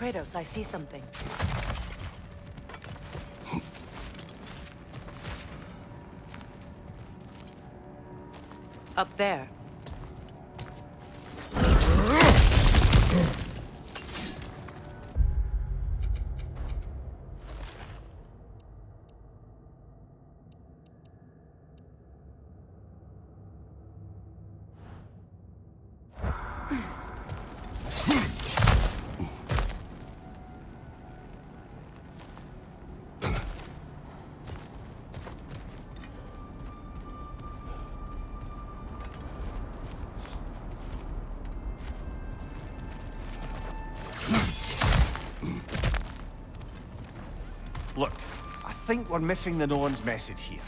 Kratos, I see something. Up there. Look, I think we're missing the Norn's message here.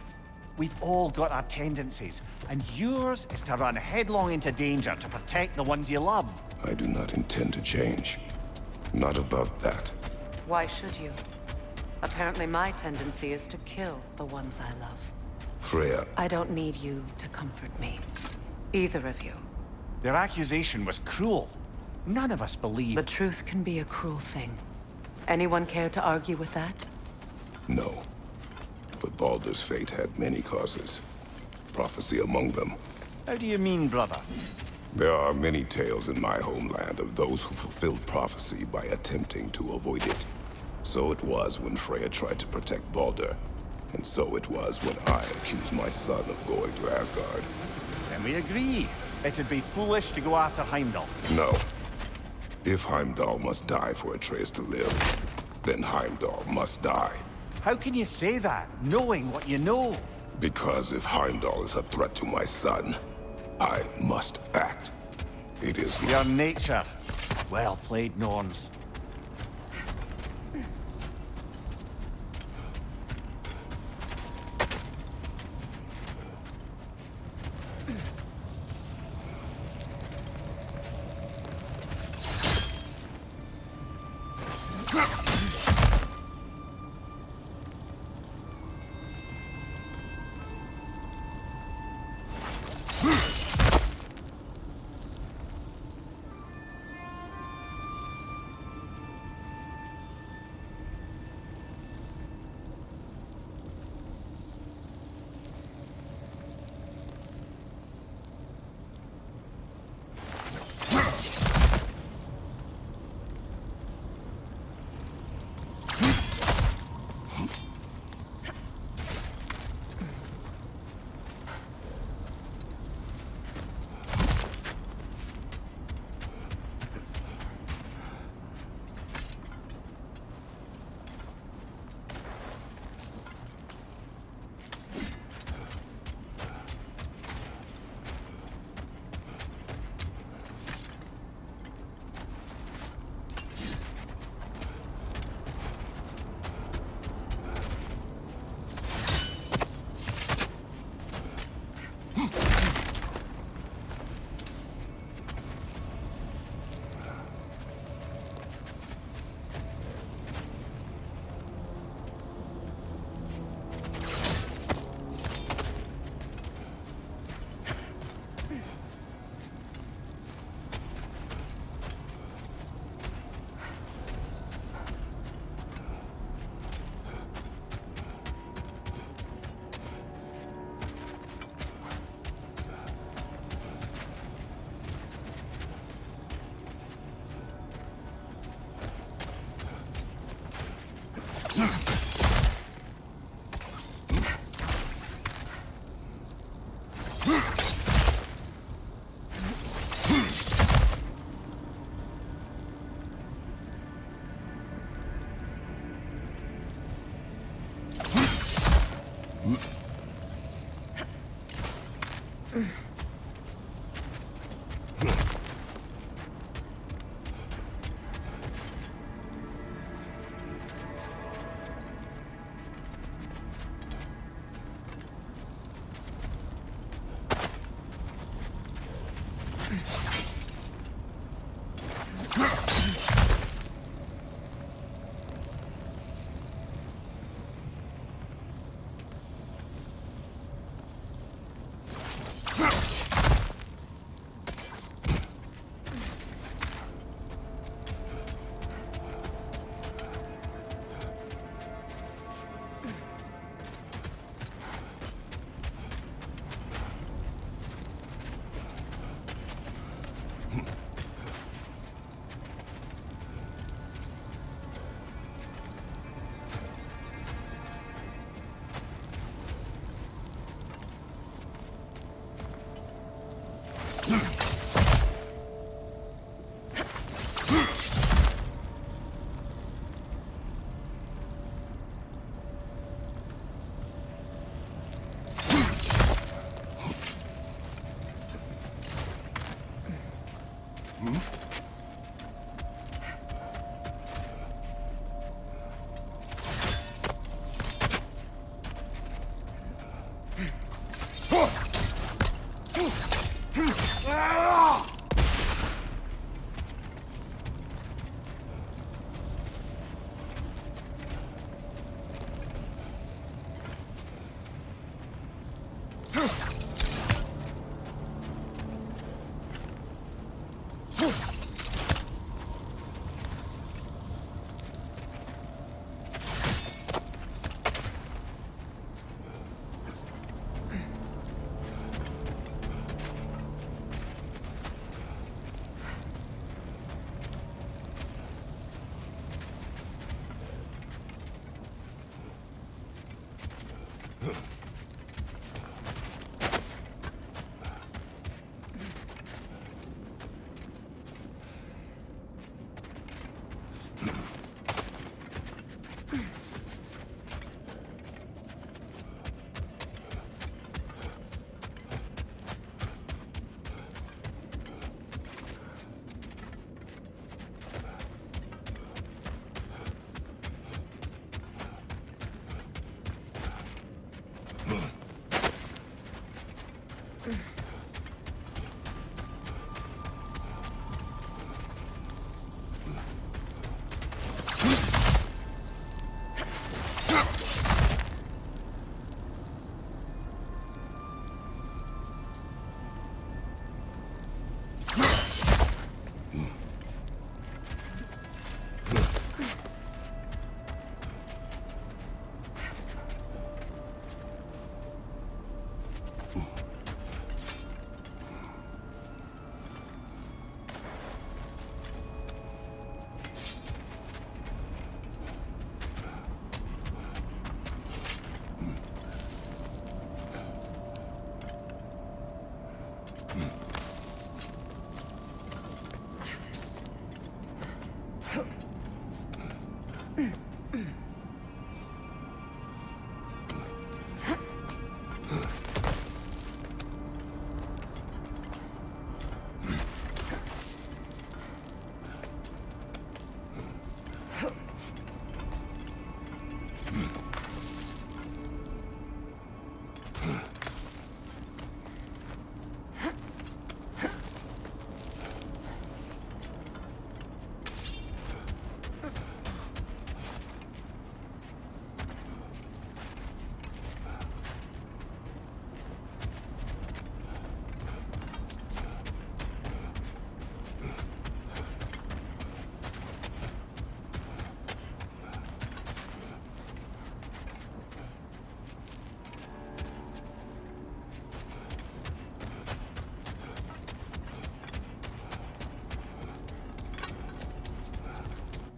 We've all got our tendencies, and yours is to run headlong into danger to protect the ones you love. I do not intend to change. Not about that. Why should you? Apparently my tendency is to kill the ones I love. Freya, I don't need you to comfort me. Either of you. Their accusation was cruel. None of us believe... The truth can be a cruel thing. Anyone care to argue with that? no. But Baldur's fate had many causes. Prophecy among them. How do you mean, brother? There are many tales in my homeland of those who fulfilled prophecy by attempting to avoid it. So it was when Freya tried to protect Baldur. And so it was when I accused my son of going to Asgard. Then we agree. It'd be foolish to go after Heimdall. No. If Heimdall must die for Atreus to live, then Heimdall must die. How can you say that, knowing what you know? Because if Heimdall is a threat to my son, I must act. It is Your nature. Well played, Norns.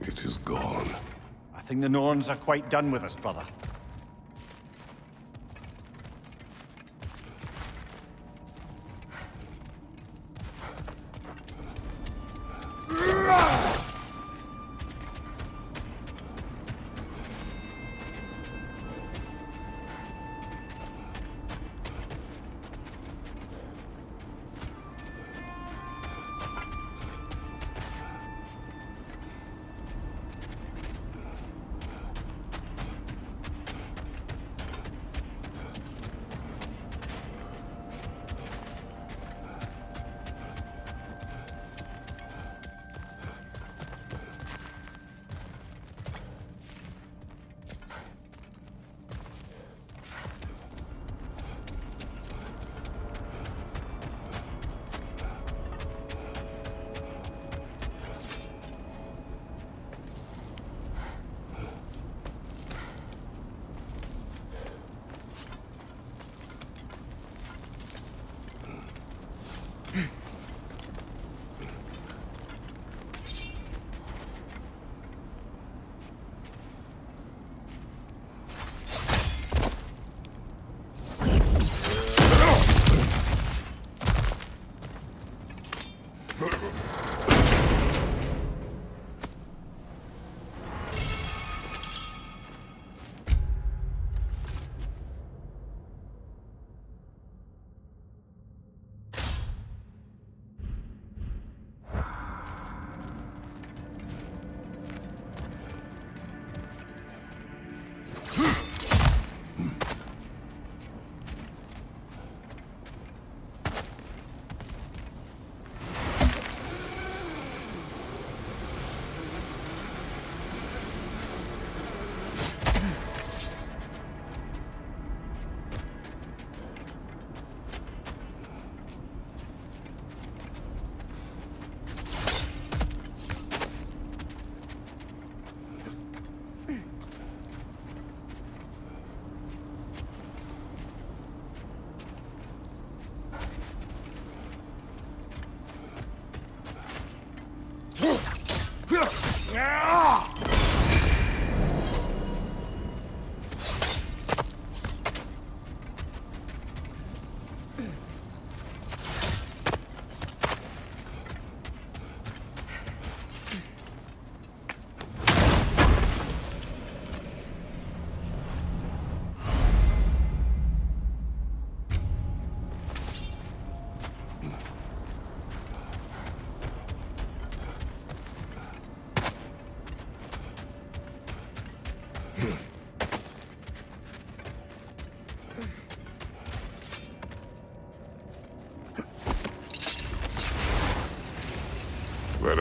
It is gone. I think the Norns are quite done with us, brother.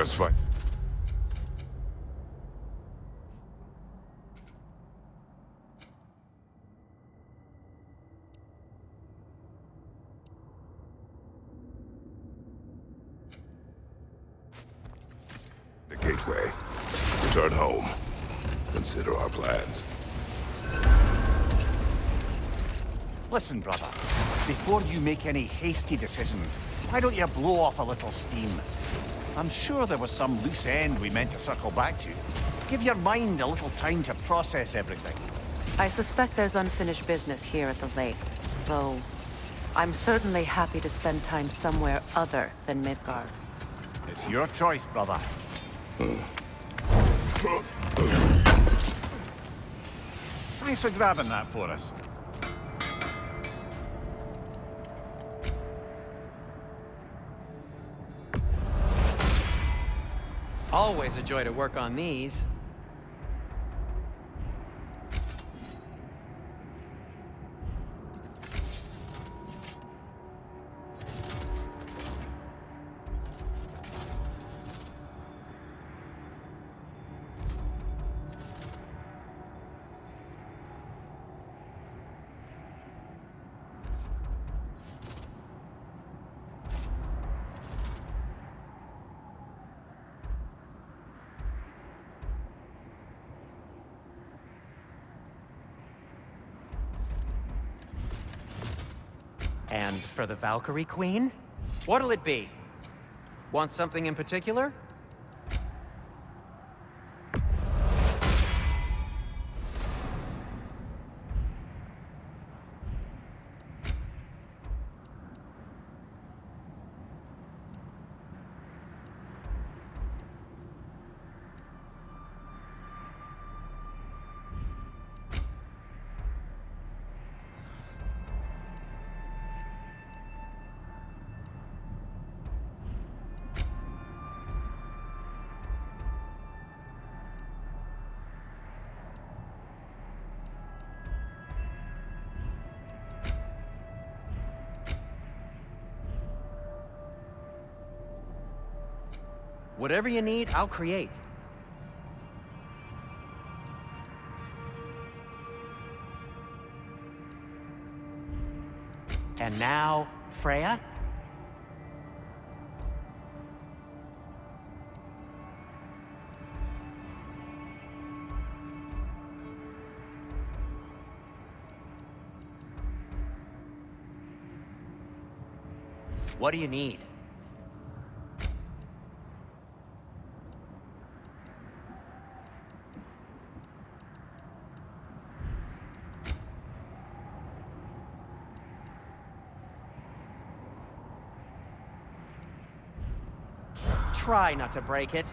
That's fine. The gateway. Return home. Consider our plans. Listen, brother. Before you make any hasty decisions, why don't you blow off a little steam? I'm sure there was some loose end we meant to circle back to. Give your mind a little time to process everything. I suspect there's unfinished business here at the lake, though I'm certainly happy to spend time somewhere other than Midgard. It's your choice, brother. Thanks for grabbing that for us. Always a joy to work on these. And for the Valkyrie Queen? What'll it be? Want something in particular? Whatever you need, I'll create. And now, Freya? What do you need? Try not to break it.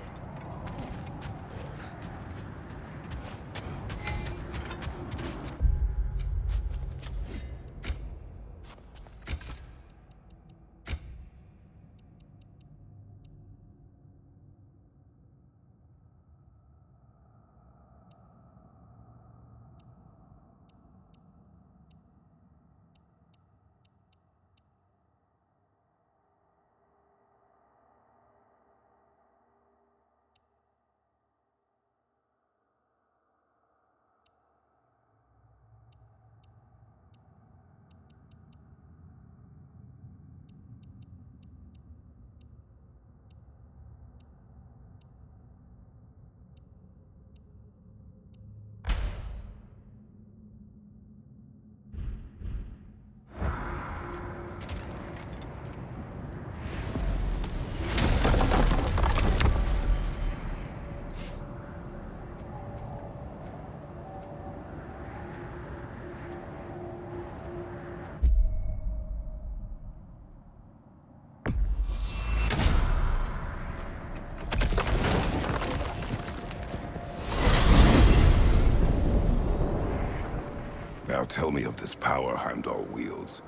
Now tell me of this power Heimdall wields.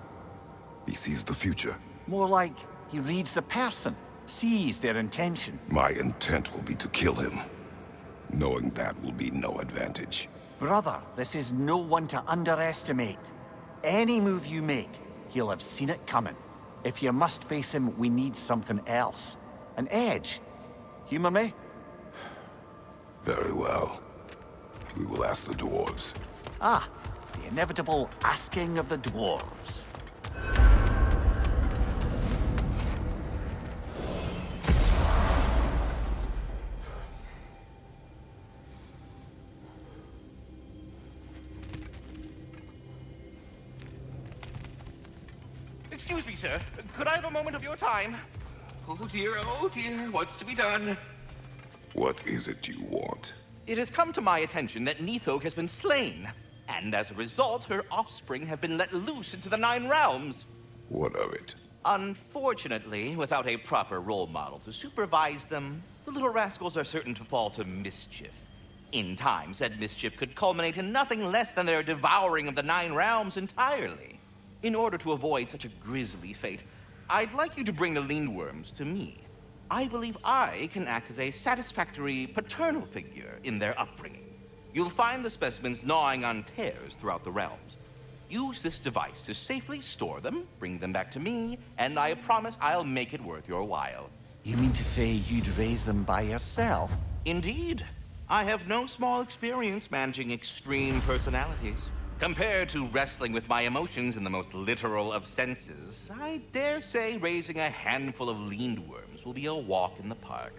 He sees the future. More like he reads the person, sees their intention. My intent will be to kill him. Knowing that will be no advantage. Brother, this is no one to underestimate. Any move you make, he'll have seen it coming. If you must face him, we need something else. An edge. Humor me? Very well. We will ask the dwarves. Ah, the inevitable asking of the dwarves. Excuse me, sir. Could I have a moment of your time? Oh dear, what's to be done? What is it you want? It has come to my attention that Nithog has been slain, and as a result, her offspring have been let loose into the Nine Realms. What of it? Unfortunately, without a proper role model to supervise them, the little rascals are certain to fall to mischief. In time, said mischief could culminate in nothing less than their devouring of the Nine Realms entirely. In order to avoid such a grisly fate, I'd like you to bring the Lindworms to me. I believe I can act as a satisfactory paternal figure in their upbringing. You'll find the specimens gnawing on tears throughout the realms. Use this device to safely store them, bring them back to me, and I promise I'll make it worth your while. You mean to say you'd raise them by yourself? Indeed. I have no small experience managing extreme personalities. Compared to wrestling with my emotions in the most literal of senses, I dare say raising a handful of Lindworms will be a walk in the park.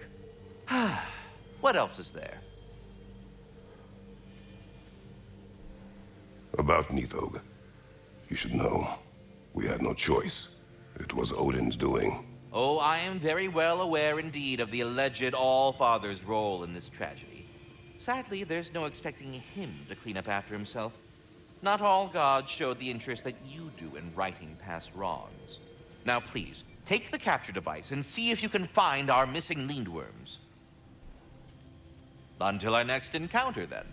What else is there? About Nithog. You should know. We had no choice. It was Odin's doing. Oh, I am very well aware indeed of the alleged All-Father's role in this tragedy. Sadly, there's no expecting him to clean up after himself. Not all gods showed the interest that you do in righting past wrongs. Now please, take the capture device and see if you can find our missing Lindworms. Until our next encounter, then.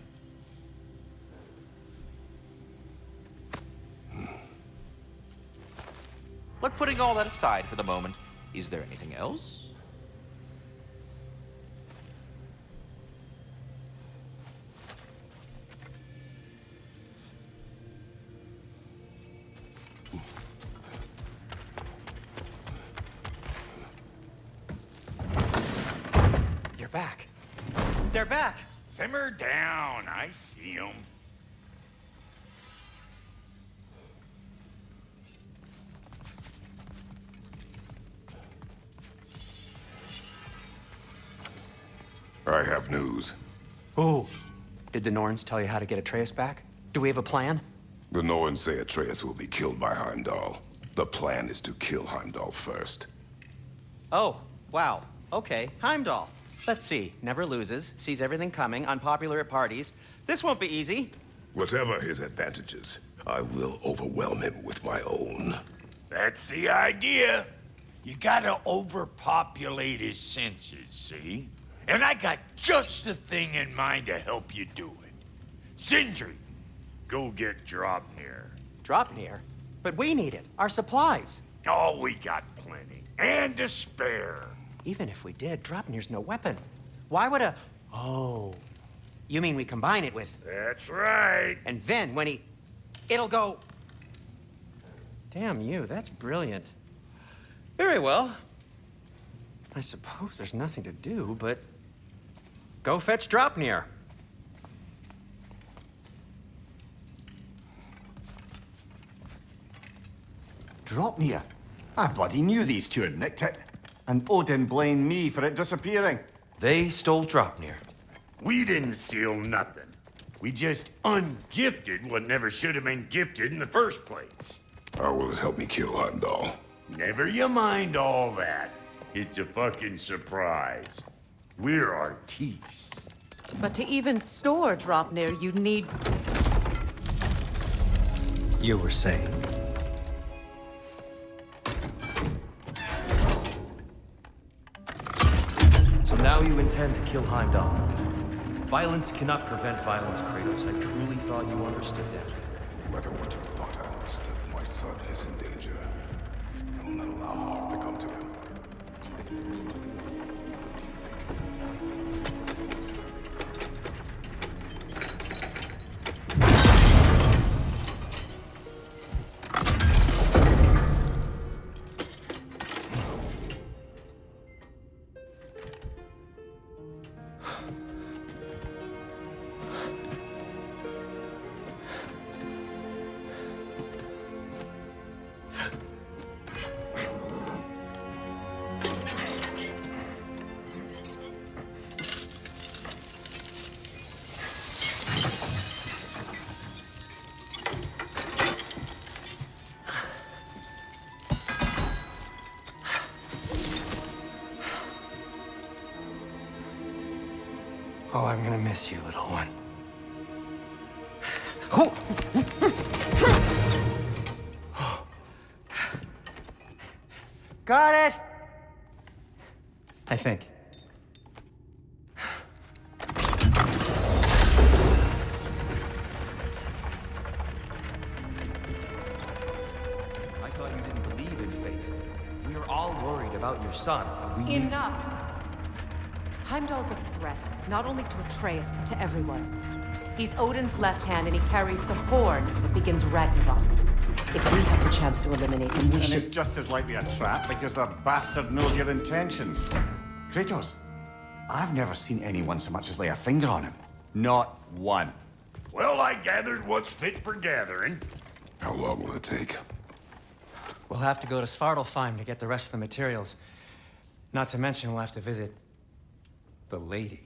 But putting all that aside for the moment, is there anything else? You're back. They're back. Simmer down. I see them. I have news. Oh. Did the Norns tell you how to get Atreus back? Do we have a plan? The Norns say Atreus will be killed by Heimdall. The plan is to kill Heimdall first. Oh, wow. Okay, Heimdall. Let's see. Never loses, sees everything coming, unpopular at parties. This won't be easy. Whatever his advantages, I will overwhelm him with my own. That's the idea. You gotta overpopulate his senses, see? And I got just the thing in mind to help you do it. Sindri, go get Draupnir. Draupnir? But we need it. Our supplies. Oh, we got plenty. And to spare. Even if we did, Draupnir's no weapon. Why would a... Oh. You mean we combine it with... That's right. And then when he... It'll go... Damn you, that's brilliant. Very well. I suppose there's nothing to do, but... Go fetch Draupnir. Draupnir? I bloody knew these two had nicked it. And Odin blamed me for it disappearing. They stole Draupnir. We didn't steal nothing. We just ungifted what never should have been gifted in the first place. How will it help me kill Heimdall? Never you mind all that. It's a fucking surprise. We're artistes. But to even store Draupnir, you'd need... You were saying. So now you intend to kill Heimdall. Violence cannot prevent violence, Kratos. I truly thought you understood that. No matter what you thought I understood, my son is in danger. I will not allow harm to come to him. Oh, I'm gonna miss you, little one. Got it! I think. I thought you didn't believe in fate. We are all worried about your son. We need... Enough! Heimdall's a threat, not only to Atreus, but to everyone. He's Odin's left hand, and he carries the horn that begins Ragnarok. If we have the chance to eliminate him, we And should... it's just as likely a trap because the bastard knows your intentions. Kratos, I've never seen anyone so much as lay a finger on him. Not one. Well, I gathered what's fit for gathering. How long will it take? We'll have to go to Svartalfheim to get the rest of the materials. Not to mention we'll have to visit... the lady.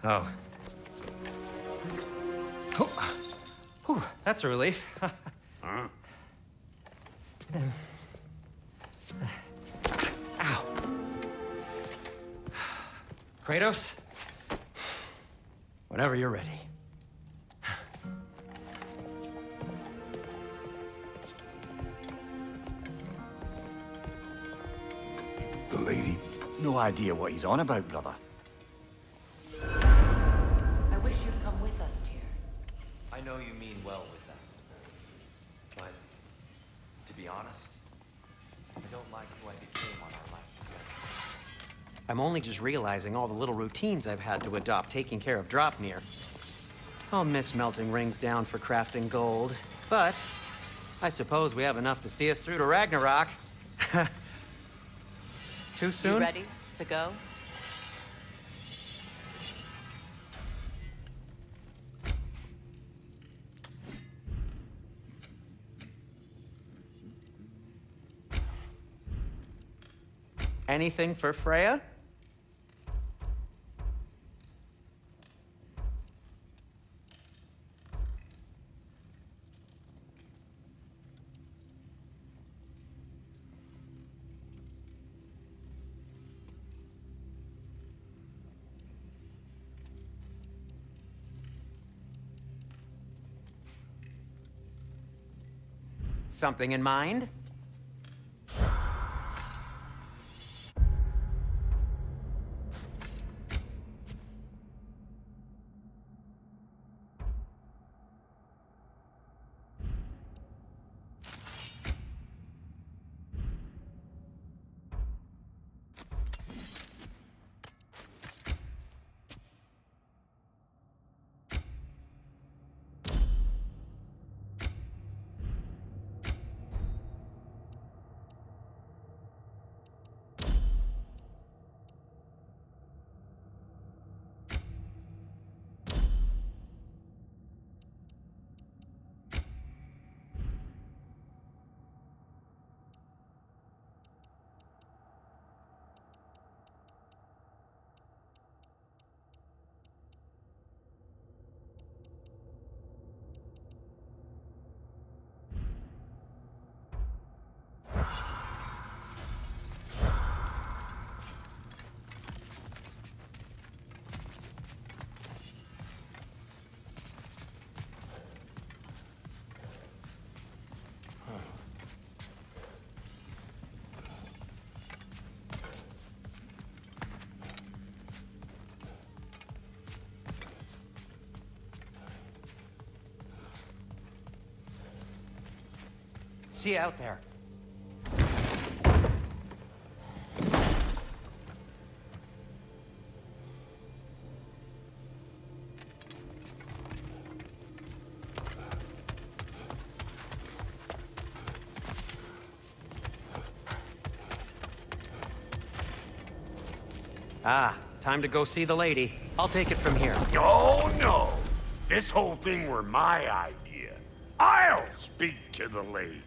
Oh. Oh. Whew, that's a relief. Huh? Ow. Kratos? Whenever you're ready. The lady? No idea what he's on about, brother. I wish you'd come with us, dear. I know you mean well with that. But, to be honest, I don't like who I became on our last trip. I'm only just realizing all the little routines I've had to adopt taking care of Draupnir. I'll miss melting rings down for crafting gold, but I suppose we have enough to see us through to Ragnarok. Too soon? You ready to go? Anything for Freya? Something in mind? See you out there. Ah, time to go see the lady. I'll take it from here. Oh, no. This whole thing were my idea. I'll speak to the lady.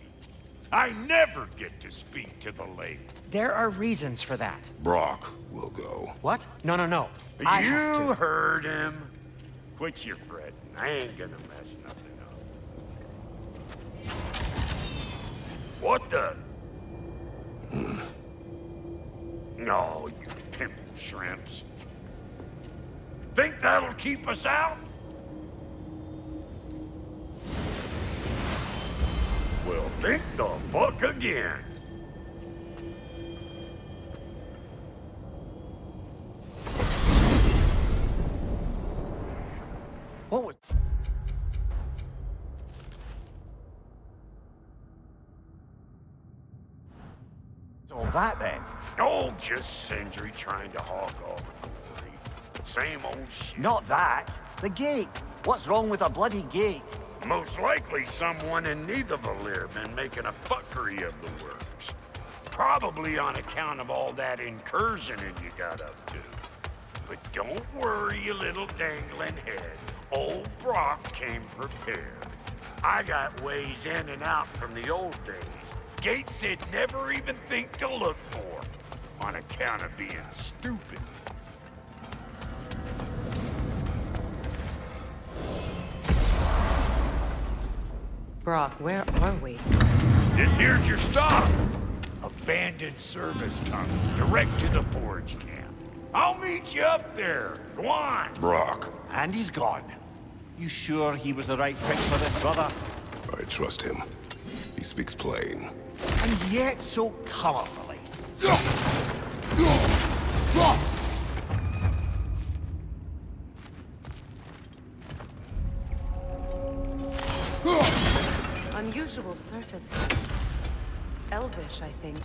I never get to speak to the lady. There are reasons for that. Brock will go. What? No, no, no. I have You to. heard him. Quit your fretting. I ain't gonna mess nothing up. What the? No, you pimp shrimps. that'll keep us out? Well, think the fuck again. What was... all that then? Oh, just Sindri trying to hog all the glory. Same old shit. Not that. The gate. What's wrong with a bloody gate? Most likely someone in Nidavellir been making a fuckery of the works. Probably on account of all that incursioning you got up to. But don't worry, you little dangling head. Old Brock came prepared. I got ways in and out from the old days. Gates they'd never even think to look for, on account of being stupid. Brock, where are we? This here's your stop. Abandoned service tunnel, direct to the forge camp. I'll meet you up there. Go on. Brock, And he's gone. You sure he was the right pick for this, brother? I trust him. He speaks plain. And yet so colorfully. Unusual surface here. Elvish, I think.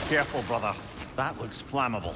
Careful, brother. That looks flammable.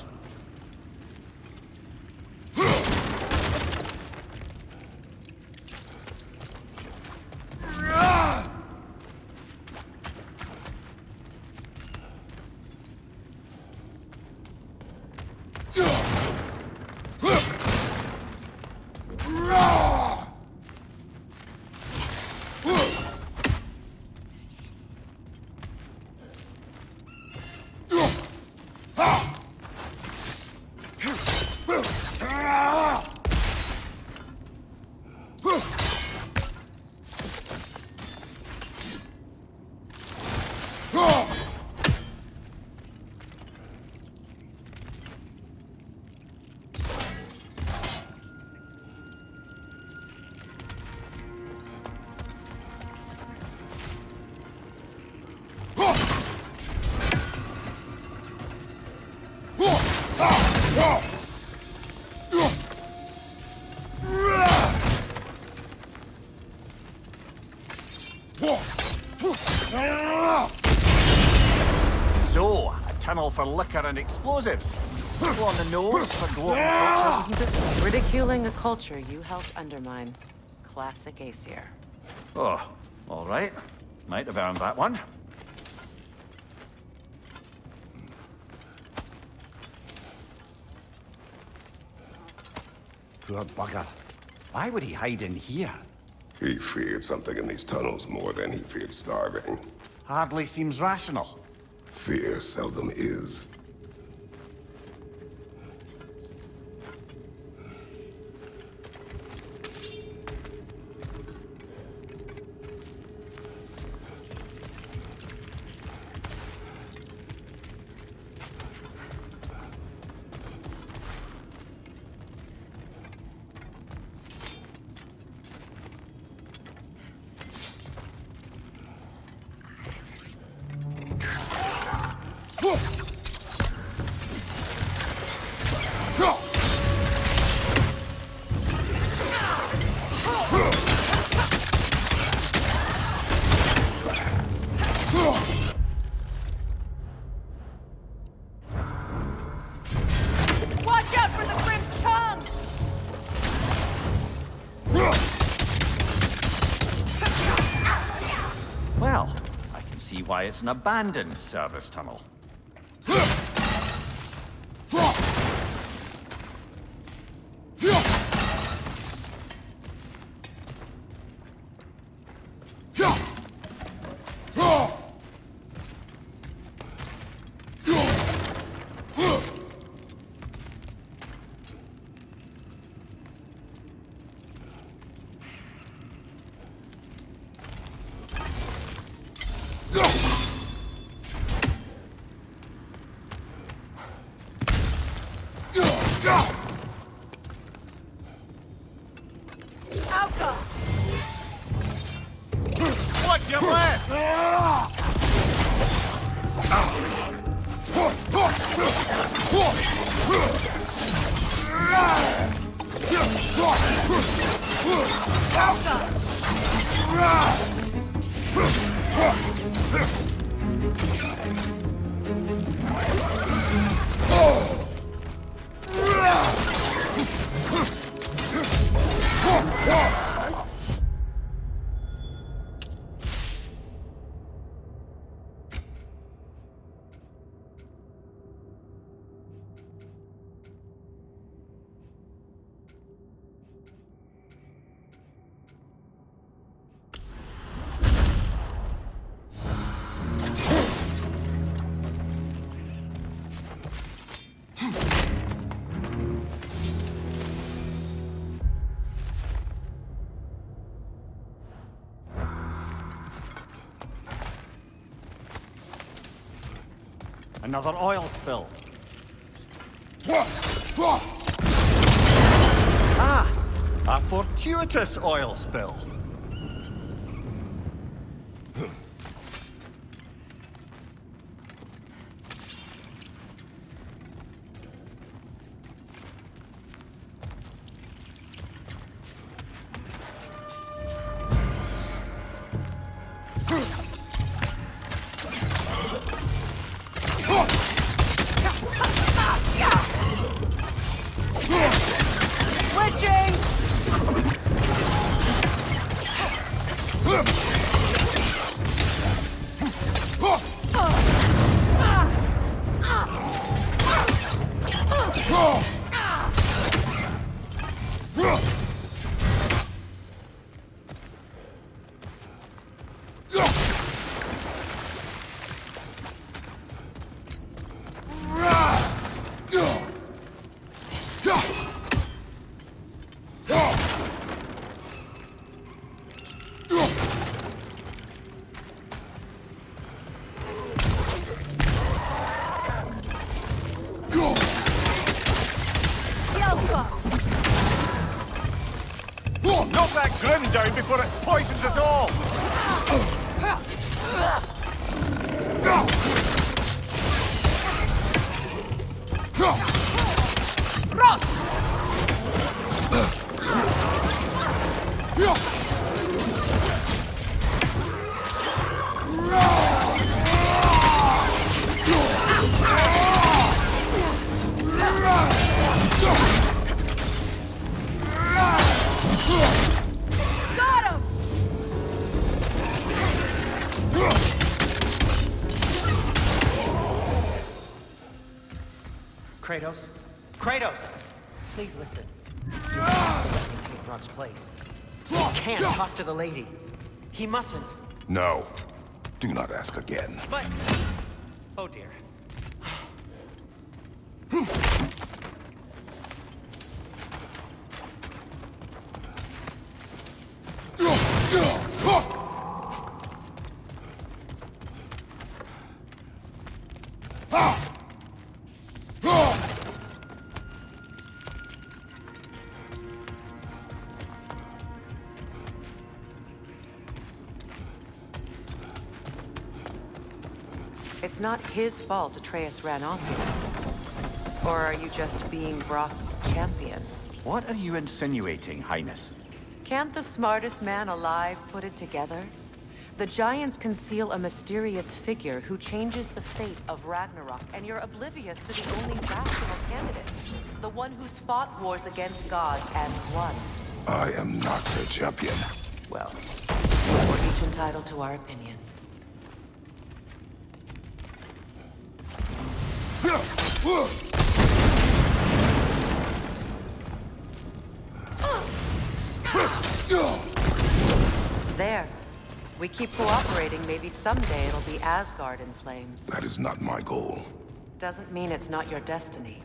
So, a tunnel for liquor and explosives. Go on the nose for dwarven culture, isn't it? Ridiculing a culture you helped undermine. Classic Aesir. Oh, all right. Might have earned that one. Poor bugger. Why would he hide in here? He feared something in these tunnels more than he feared starving. Hardly seems rational. Fear seldom is. Watch out for the Grim's tongue! Well, I can see why it's an abandoned service tunnel. you've left! Another oil spill. Ah! A fortuitous oil spill. Knock that grim down before it poisons us all! Kratos? Kratos! Please listen. You have to let me take Rock's place. He can't talk to the lady. He mustn't. No. Do not ask again. But... Oh dear. It's not his fault Atreus ran off here. Or are you just being Brock's champion? What are you insinuating, Highness? Can't the smartest man alive put it together? The Giants conceal a mysterious figure who changes the fate of Ragnarok, and you're oblivious to the only rational candidate. The one who's fought wars against gods and won. I am not their champion. Well, we're each entitled to our opinion. There. We keep cooperating, maybe someday it'll be Asgard in flames. That is not my goal. Doesn't mean it's not your destiny.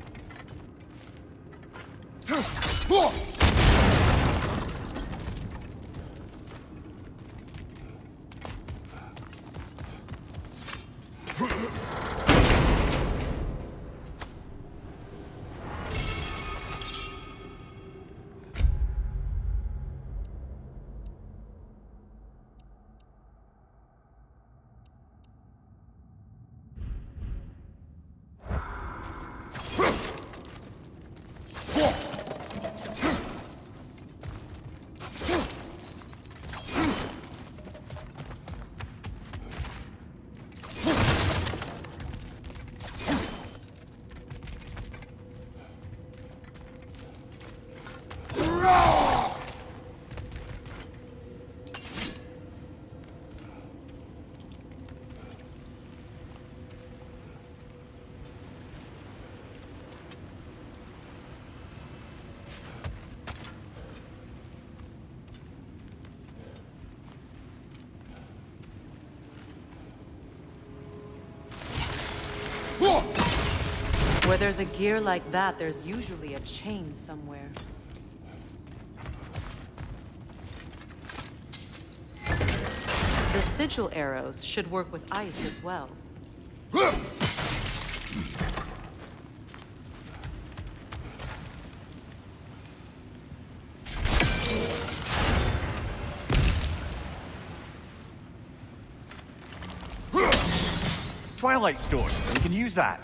Where there's a gear like that, there's usually a chain somewhere. The sigil arrows should work with ice as well. Twilight Stone. We can use that.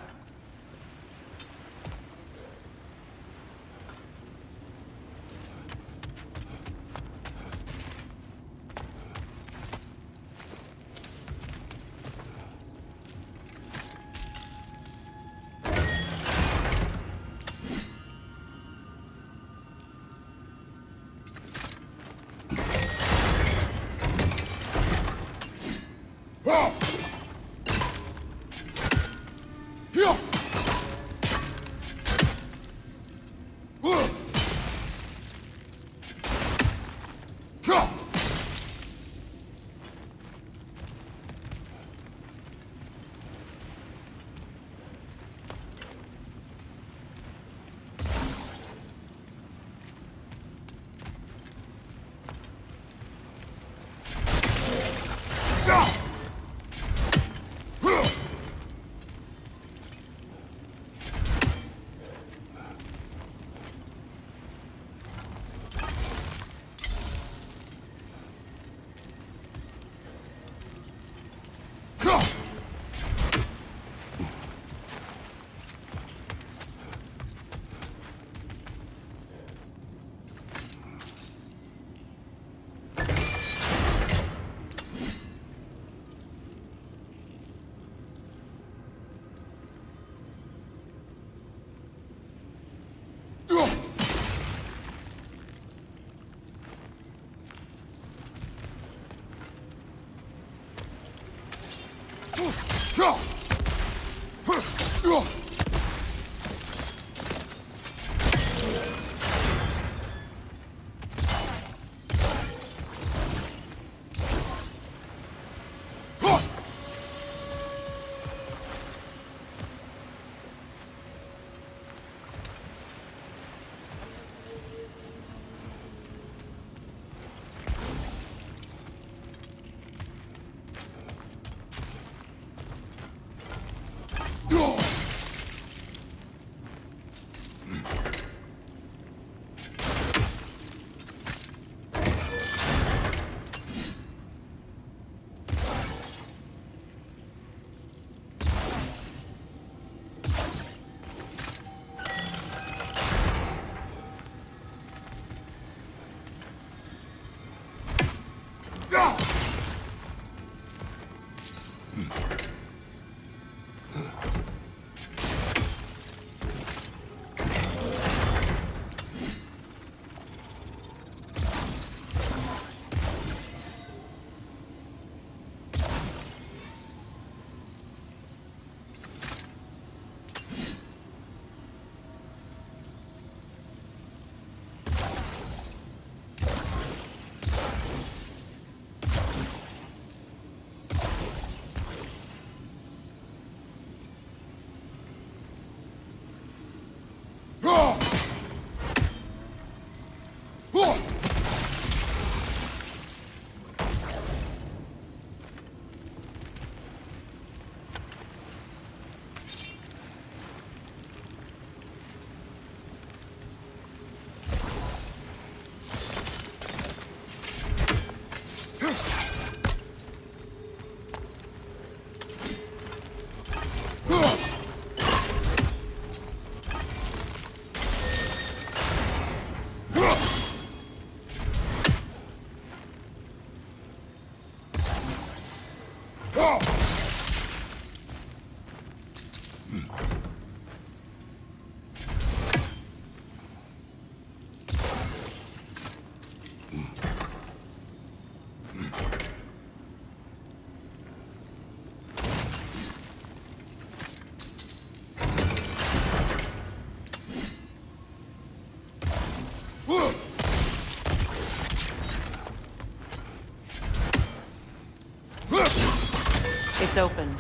It's open.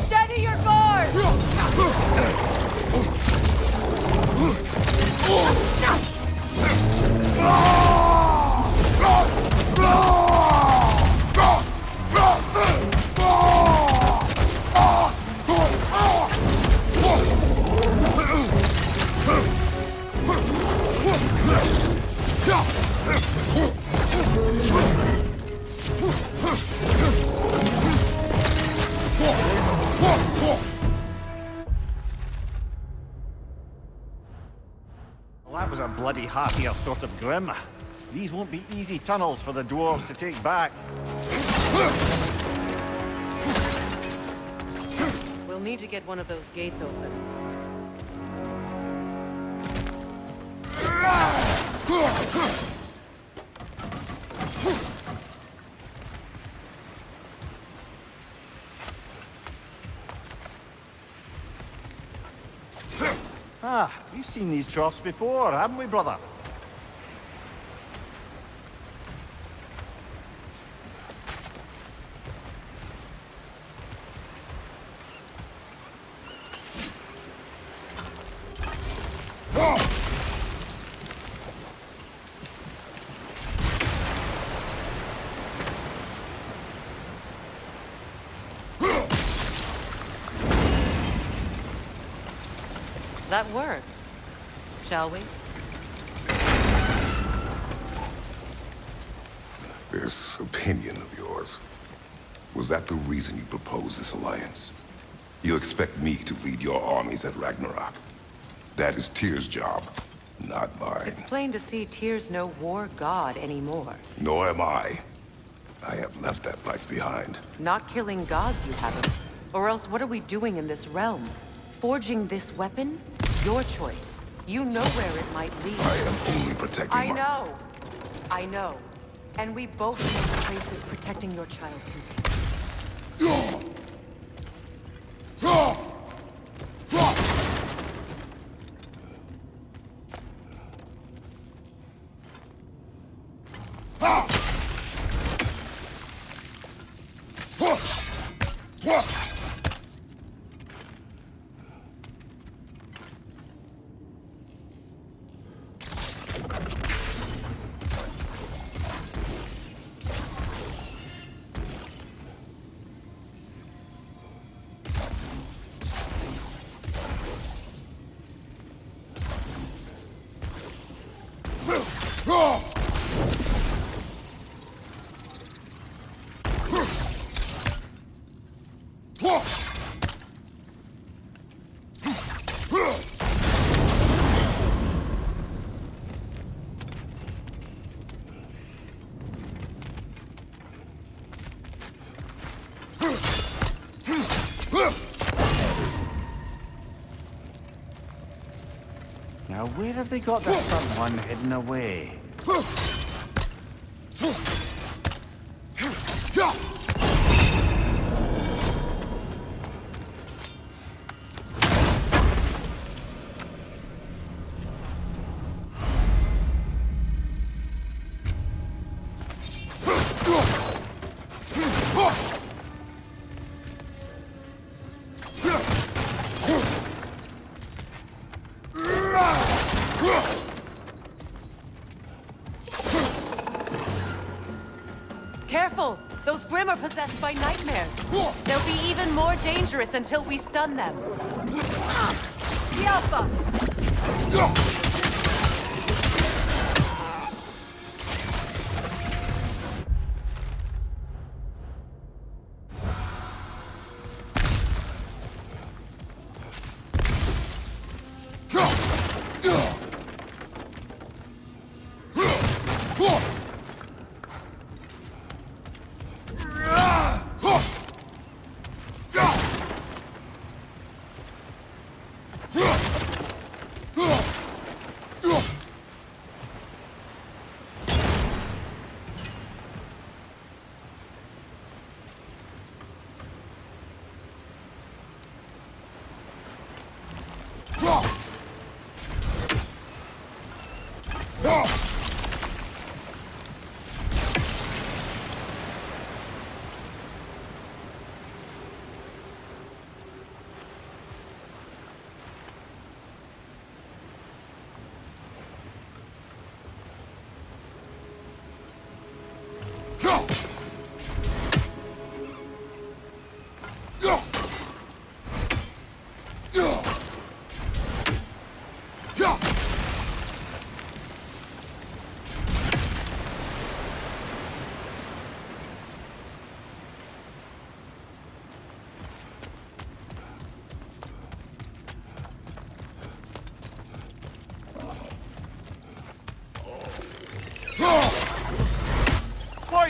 Steady your guard! Well, that was a bloody half-ear sort of grim. These won't be easy tunnels for the dwarves to take back. We'll need to get one of those gates open. Ah, we've seen these troughs before, haven't we, brother? That worked. Shall we? This opinion of yours, was that the reason you proposed this alliance? You expect me to lead your armies at Ragnarok? That is Tyr's job, not mine. It's plain to see Tyr's no war god anymore. Nor am I. I have left that life behind. Not killing gods, you haven't. Or else what are we doing in this realm? Forging this weapon? Your choice. You know where it might lead. I am only protecting I know. I know. And we both know the places protecting your child can take. Now, where have they got that front one hidden away? Careful! Those Grimm are possessed by nightmares. They'll be even more dangerous until we stun them. Yalfa!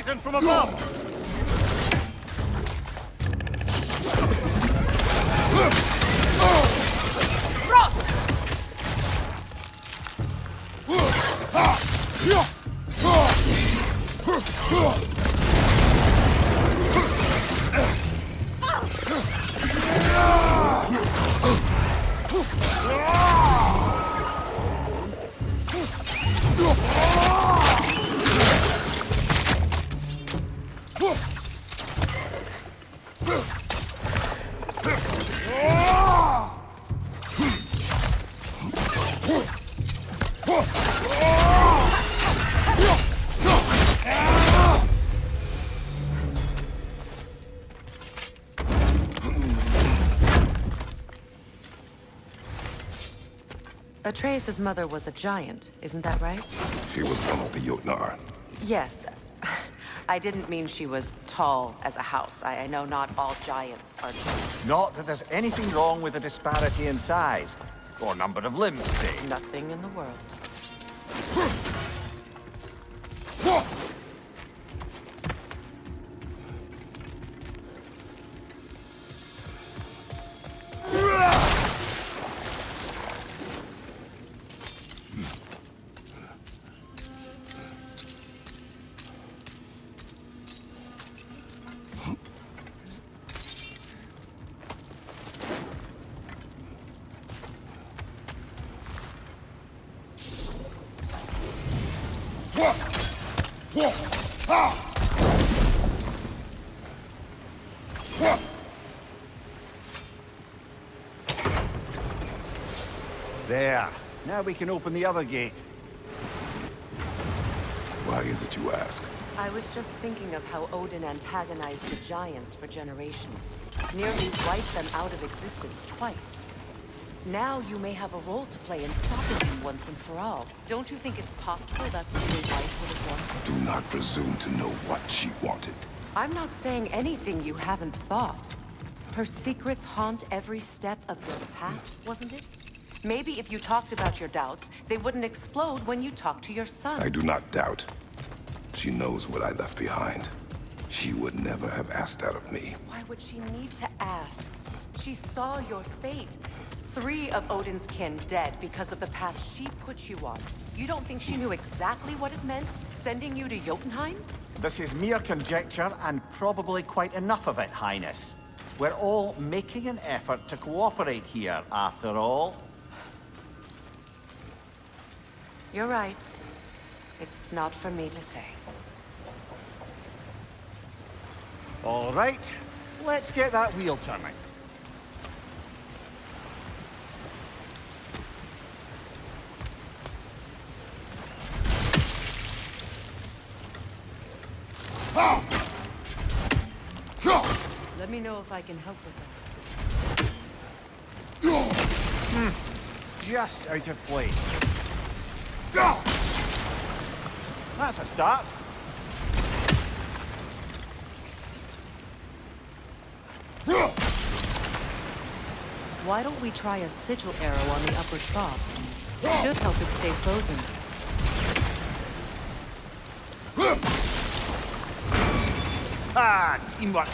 poison from above! Atreus' mother was a giant, isn't that right? She was one of the Jotnar. Yes. I didn't mean she was tall as a house. I know not all giants are tall. Not that there's anything wrong with the disparity in size, or number of limbs, say. Nothing in the world. There. Now we can open the other gate. Why is it you ask? I was just thinking of how Odin antagonized the giants for generations. Nearly wiped them out of existence twice. Now you may have a role to play in stopping him once and for all. Don't you think it's possible that's what your wife would have wanted? Do not presume to know what she wanted. I'm not saying anything you haven't thought. Her secrets haunt every step of your path, wasn't it? Maybe if you talked about your doubts, they wouldn't explode when you talked to your son. I do not doubt. She knows what I left behind. She would never have asked that of me. Why would she need to ask? She saw your fate. 3 of Odin's kin dead because of the path she put you on. You don't think she knew exactly what it meant, sending you to Jotunheim? This is mere conjecture, and probably quite enough of it, Highness. We're all making an effort to cooperate here, after all. You're right. It's not for me to say. All right, let's get that wheel turning. Let me know if I can help with that. Just out of place. That's a start. Why don't we try a sigil arrow on the upper trough? Should help it stay frozen. Ah, teamwork.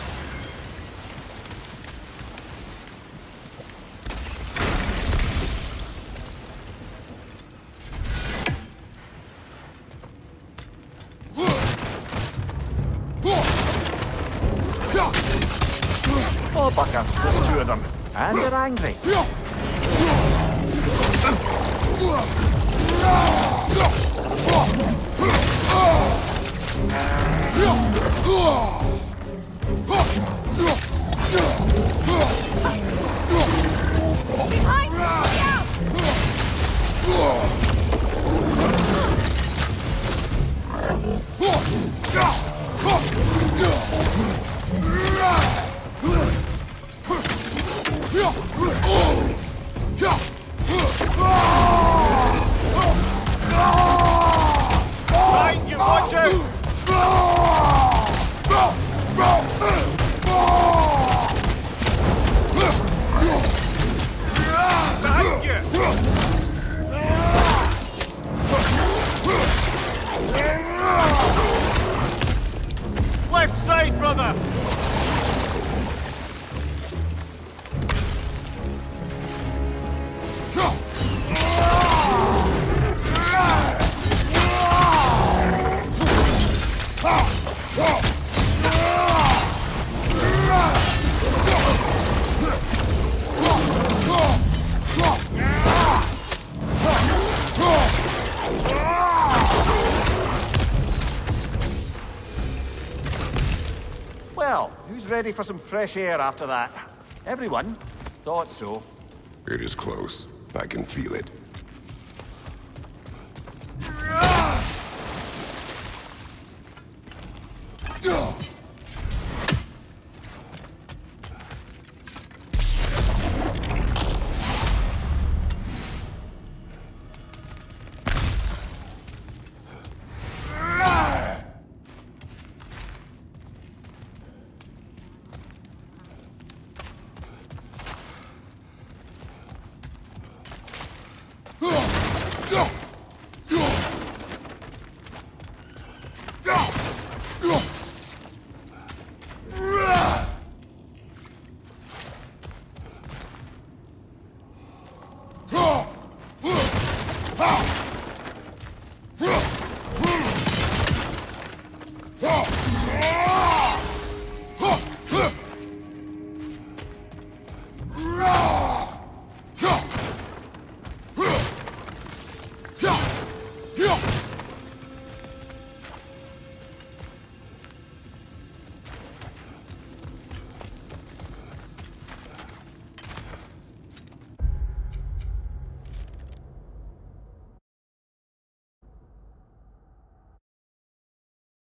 Oh, Bucker, there's 2 of them. And they're angry. Behind you, watch out! ready for some fresh air after that. Everyone thought so. It is close. I can feel it.